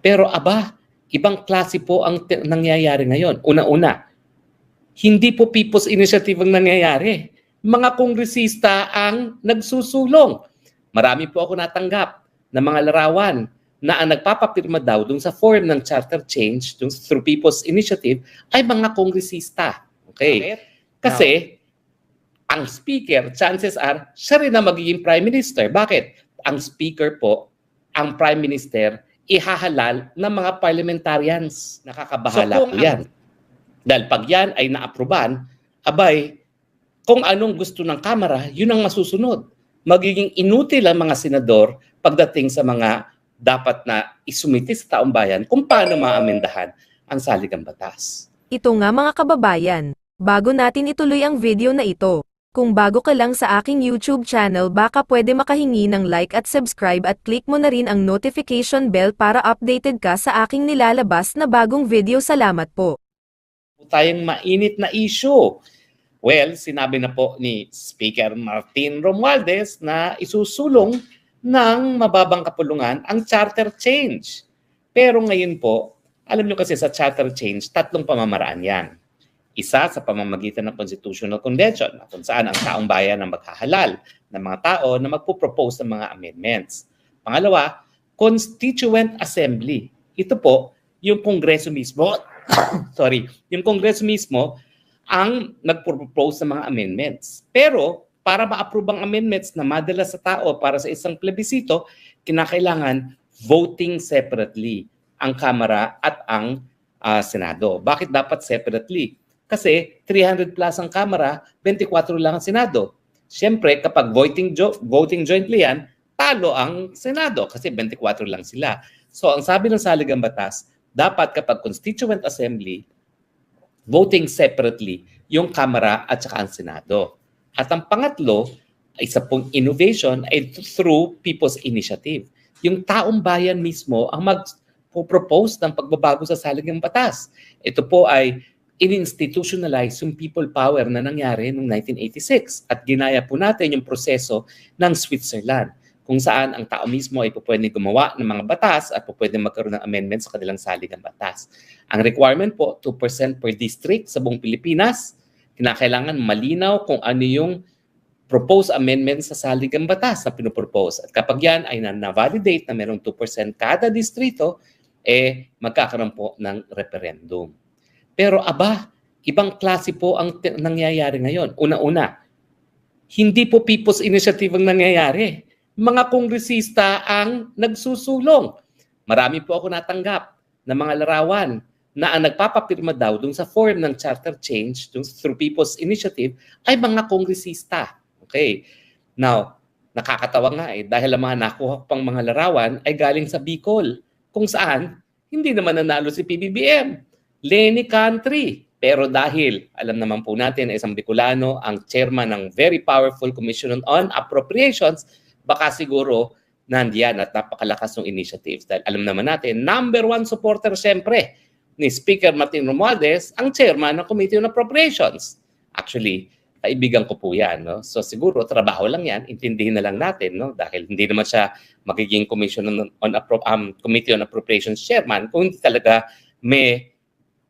Pero aba, ibang klase po ang nangyayari ngayon. Una-una, hindi po People's Initiative ang nangyayari. Mga kongresista ang nagsusulong. Marami po ako natanggap na mga larawan na ang nagpapapirma daw dun sa form ng charter change through People's Initiative ay mga kongresista. Okay? Kasi ang speaker, chances are, siya rin na magiging prime minister. Bakit? Ang speaker po, ang prime minister, ihahalal ng mga parliamentarians. Nakakabahala po yan. Dahil pag yan ay naapruban, abay, kung anong gusto ng Kamara, yun ang masusunod. Magiging inutil ang mga senador pagdating sa mga dapat na isumiti sa taong bayan kung paano maamendahan ang saligang batas. Ito nga mga kababayan, bago natin ituloy ang video na ito, kung bago ka lang sa aking YouTube channel baka pwede makahingi ng like at subscribe at click mo na rin ang notification bell para updated ka sa aking nilalabas na bagong video. Salamat po. Tayong mainit na issue. Well, sinabi na po ni Speaker Martin Romualdez na isusulong ng mababang kapulungan ang charter change. Pero ngayon po, alam nyo kasi sa charter change, tatlong pamamaraan yan. Isa sa pamamagitan ng Constitutional Convention, kung saan ang taong bayan ang maghahalal ng mga tao na magpo-propose ng mga amendments. Pangalawa, Constituent Assembly. Ito po, yung Kongreso mismo, yung Kongreso mismo ang nagpropose ng mga amendments. Pero para ma-approve ang amendments na madala sa tao para sa isang plebisito, kinakailangan voting separately ang Kamara at ang Senado. Bakit dapat separately? Kasi 300 plus ang Kamara, 24 lang ang Senado. Siyempre, kapag voting jointly yan, talo ang Senado kasi 24 lang sila. So ang sabi ng saligang batas, dapat kapag Constituent Assembly, voting separately yung Kamara at saka ang Senado. At ang pangatlo, isa pong innovation ay through People's Initiative. Yung taong bayan mismo ang mag-propose ng pagbabago sa saligang batas. Ito po ay in-institutionalize yung people power na nangyari noong 1986 at ginaya po natin yung proseso ng Switzerland kung saan ang tao mismo ay pwede gumawa ng mga batas at pwede magkaroon ng amendments sa kanilang saligang batas. Ang requirement po, 2% per district sa buong Pilipinas. Kinakailangan malinaw kung ano yung proposed amendments sa saligang batas na pinopropose. At kapag yan ay na-validate na mayroong 2% kada distrito, magkakaroon po ng referendum. Pero aba, ibang klase po ang nangyayari ngayon. Una-una, hindi po People's Initiative ang nangyayari. Mga kongresista ang nagsusulong. Marami po ako natanggap na mga larawan na ang nagpapapirma daw dun sa form ng charter change through People's Initiative ay mga kongresista. Okay. Now, nakakatawa nga dahil ang mga nakuha pang mga larawan ay galing sa Bicol kung saan hindi naman nanalo si PBBM. Lenny Country. Pero dahil alam naman po natin na isang Bicolano ang chairman ng very powerful Commission on Appropriations, baka siguro nandiyan at napakalakas ng initiatives. Dahil alam naman natin, number one supporter siyempre ni Speaker Martin Romualdez, ang chairman ng Committee on Appropriations. Actually, kaibigan ko po yan. No? So siguro, trabaho lang yan. Intindihin na lang natin. No? Dahil hindi naman siya magiging Committee on Appropriations chairman kung hindi talaga may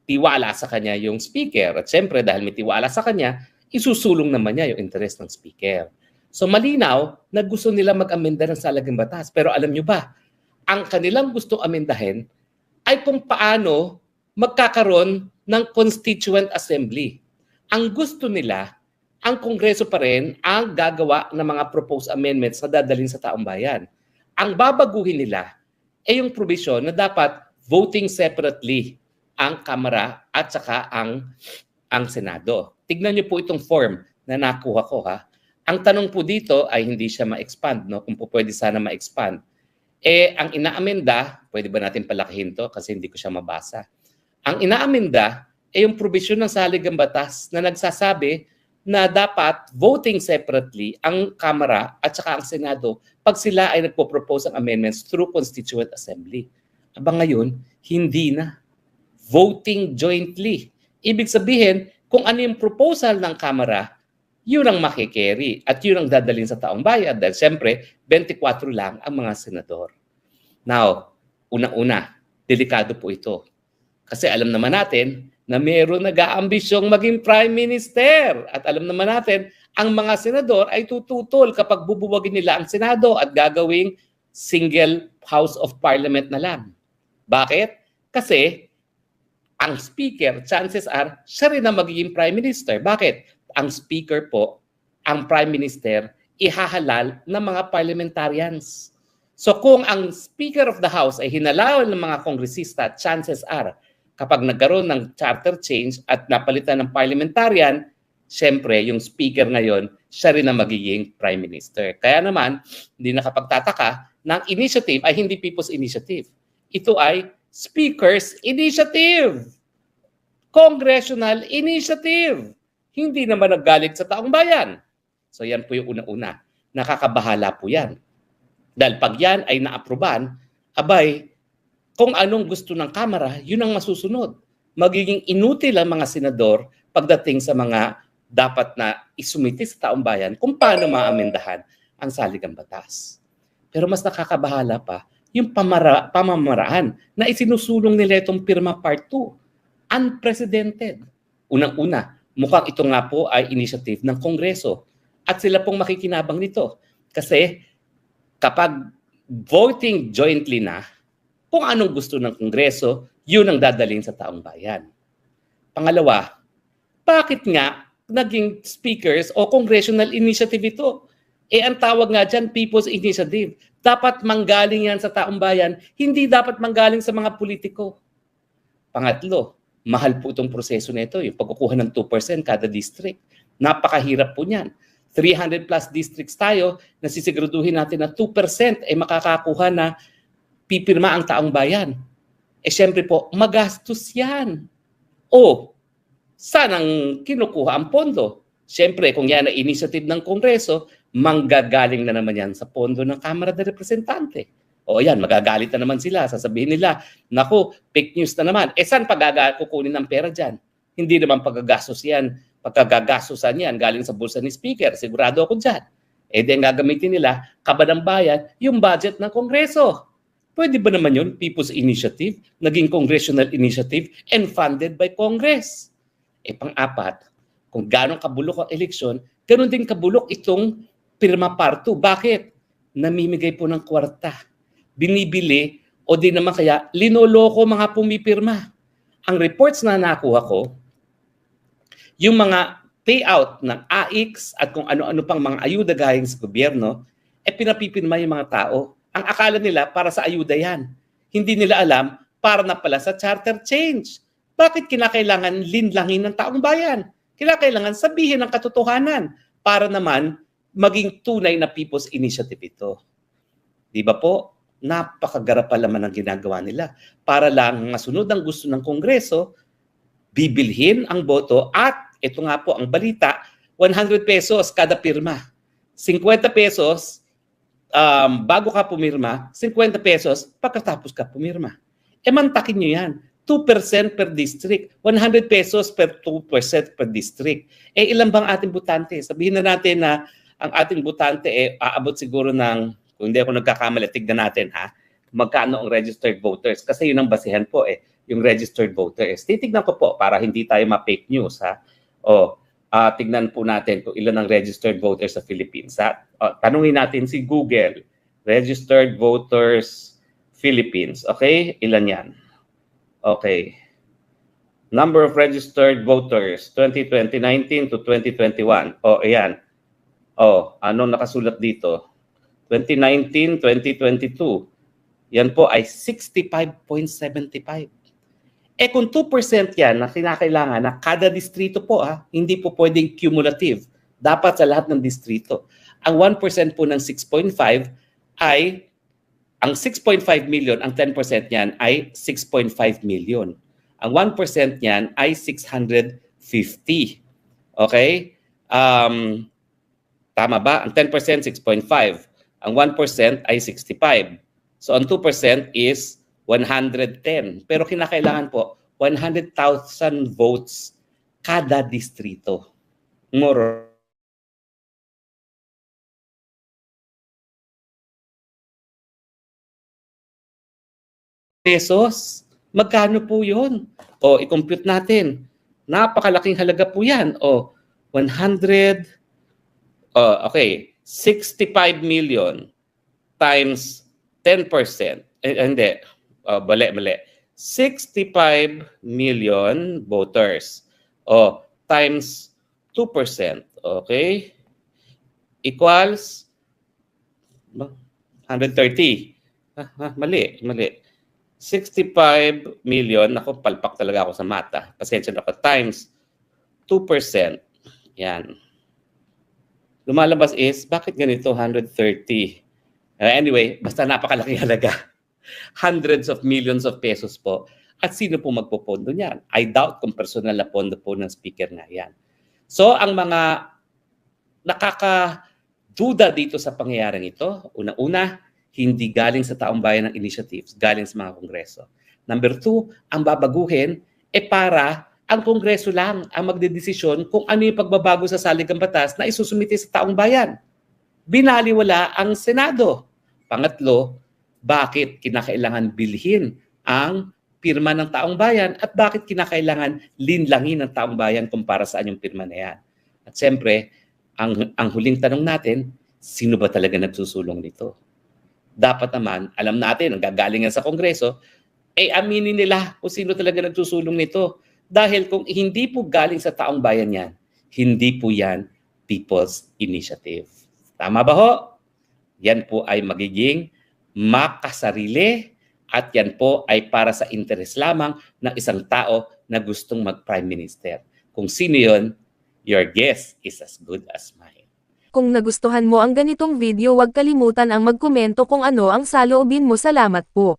tiwala sa kanya yung speaker. At siyempre, dahil may tiwala sa kanya, isusulong naman niya yung interest ng speaker. So malinaw na gusto nila mag-amenda ng saligang batas. Pero alam nyo ba, ang kanilang gustong amendahin ay kung paano magkakaroon ng Constituent Assembly. Ang gusto nila, ang Kongreso pa rin ang gagawa ng mga proposed amendments na dadalhin sa taong bayan. Ang babaguhin nila ay yung provision na dapat voting separately ang Kamara at saka ang Senado. Tignan niyo po itong form na nakuha ko ha. Ang tanong po dito ay hindi siya ma-expand, no? Kung po pwede sana ma-expand. Ang inaamenda, pwede ba natin palakihin to kasi hindi ko siya mabasa. Ang inaamenda ay yung provision ng saligang batas na nagsasabi na dapat voting separately ang Kamara at saka ang Senado pag sila ay nagpo-propose ng amendments through Constituent Assembly. Aba ngayon, hindi na. Voting jointly. Ibig sabihin, kung ano yung proposal ng Kamara, yun ang makikerry at yun ang dadalhin sa taong bayan dahil siyempre 24 lang ang mga senador. Now, una-una, delikado po ito. Kasi alam naman natin na mayroon nag-aambisyong maging Prime Minister. At alam naman natin, ang mga senador ay tututol kapag bubuwagin nila ang Senado at gagawing single House of Parliament na lang. Bakit? Kasi ang Speaker, chances are, siya rin ang magiging Prime Minister. Bakit? Ang Speaker po, ang Prime Minister, ihahalal ng mga parliamentarians. So kung ang Speaker of the House ay hinalaw ng mga kongresista, chances are, kapag nagkaroon ng charter change at napalitan ng parliamentarian, siyempre, yung speaker ngayon, siya rin ang magiging prime minister. Kaya naman, hindi nakapagtataka na ang initiative ay hindi people's initiative. Ito ay speaker's initiative. Congressional initiative. Hindi naman naggalit sa taong bayan. So yan po yung una-una. Nakakabahala po yan. Dahil pag yan ay naapruban, abay, kung anong gusto ng Kamara, yun ang masusunod. Magiging inutil ang mga senador pagdating sa mga dapat na isumiti sa taong bayan kung paano maamendahan ang saligang batas. Pero mas nakakabahala pa yung pamamaraan na isinusulong nila itong Pirma Part 2. Unprecedented. Unang-una, mukhang ito nga po ay initiative ng Kongreso at sila pong makikinabang nito. Kasi kapag voting jointly na, kung anong gusto ng Kongreso, yun ang dadalhin sa taong bayan. Pangalawa, bakit nga naging speakers o congressional initiative ito? Ang tawag nga dyan, People's Initiative. Dapat manggaling yan sa taong bayan, hindi dapat manggaling sa mga politiko. Pangatlo, mahal po itong proseso na ito, yung pagkukuha ng 2% kada district. Napakahirap po niyan. 300 plus districts tayo, nasisiguraduhin natin na 2% ay makakakuha na pipirma ang taong bayan. Siyempre po, magastos yan. O, saan ang kinukuha ang pondo? Siyempre, kung yan ay initiative ng Kongreso, manggagaling na naman yan sa pondo ng Kamara de Representante. O yan, magagalit na naman sila. Sasabihin nila, naku, fake news na naman. Saan kukunin ng pera dyan? Hindi naman paggagastos yan. Pagkagagastosan yan galing sa bulsa ni Speaker. Sigurado ako dyan. Then gagamitin nila, kaba ng bayan, yung budget ng Kongreso. Pwede ba naman yun, People's Initiative, naging Congressional Initiative and funded by Congress? Pang-apat, kung gano'ng kabulok ang eleksyon, gano'n din kabulok itong Pirma Part 2. Bakit? Namimigay po ng kwarta. Binibili o di naman kaya linoloko mga pumipirma. Ang reports na nakuha ko, yung mga payout ng AIX at kung ano-ano pang mga ayuda galing sa gobyerno, pinapipirma yung mga tao. Ang akala nila para sa ayuda yan. Hindi nila alam para na pala sa charter change. Bakit kinakailangan linlangin ng taong bayan? Kinakailangan sabihin ang katotohanan para naman maging tunay na people's initiative ito. Di ba po? Napakagarapal naman ang ginagawa nila. Para lang masunod ang gusto ng Kongreso, bibilhin ang boto at ito nga po ang balita, 100 pesos kada pirma. 50 pesos bago ka pumirma, 50 pesos pagkatapos ka pumirma. Mantakin nyo yan. 2% per district. 100 pesos per 2% per district. Ilan bang ating botante? Sabihin na natin na ang ating botante aabot siguro ng, kung hindi ako nagkakamali, tignan natin magkano ang registered voters. Kasi yun ang basihan po yung registered voters. Titignan ko po para hindi tayo ma-fake news tignan po natin kung ilan ang registered voters sa Philippines. Tanungin natin si Google, registered voters Philippines. Okay? Ilan yan? Okay. Number of registered voters 2019 to 2021. Ayan. Anong nakasulat dito? 2019, 2022. Yan po ay 65.75. Kung 2% yan na kinakailangan na kada distrito po, hindi po pwedeng cumulative. Dapat sa lahat ng distrito. Ang 1% po ng 6.5 ay, ang 6.5 million, ang 10% niyan ay 6.5 million. Ang 1% niyan ay 650. Okay? Tama ba? Ang 10% 6.5. Ang 1% ay 65. So ang 2% is 110. Pero kinakailangan po 100,000 votes kada distrito. More pesos. Magkano po yun? O, i-compute natin. Napakalaking halaga po yan. O, 100, okay, 65 million times 10%. Hindi, mali. 65 million voters. O, times 2%. Okay? Equals 130. Mali. 65 million, ako palpak talaga ako sa mata. Pasensya na ako. Times 2%. Yan. Lumalabas is, bakit ganito 130? Anyway, basta napakalaking halaga. Hundreds of millions of pesos po. At sino po magpopondo niyan? I doubt kung personal na pondo po ng speaker na yan. So, ang mga nakakaduda dito sa pangyayaring ito, una-una, hindi galing sa taong bayan ng initiatives, galing sa mga kongreso. Number 2, ang babaguhin, para ang kongreso lang ang magdedesisyon kung ano yung pagbabago sa saligang batas na isusumite sa taong bayan. Binaliwala ang Senado. Pangatlo, bakit kinakailangan bilhin ang pirma ng taong bayan at bakit kinakailangan linlangin ng taong bayan kung para saan yung pirma na yan. At siyempre, ang huling tanong natin, sino ba talaga nagsusulong nito? Dapat naman, alam natin, ang gagalingan sa Kongreso, aminin nila kung sino talaga nagsusulong nito. Dahil kung hindi po galing sa taong bayan yan, hindi po yan People's Initiative. Tama ba ho? Yan po ay magiging makasarili at yan po ay para sa interes lamang ng isang tao na gustong mag-Prime Minister. Kung sino yun, your guess is as good as mine. Kung nagustuhan mo ang ganitong video, huwag kalimutan ang magkomento kung ano ang saloobin mo. Salamat po.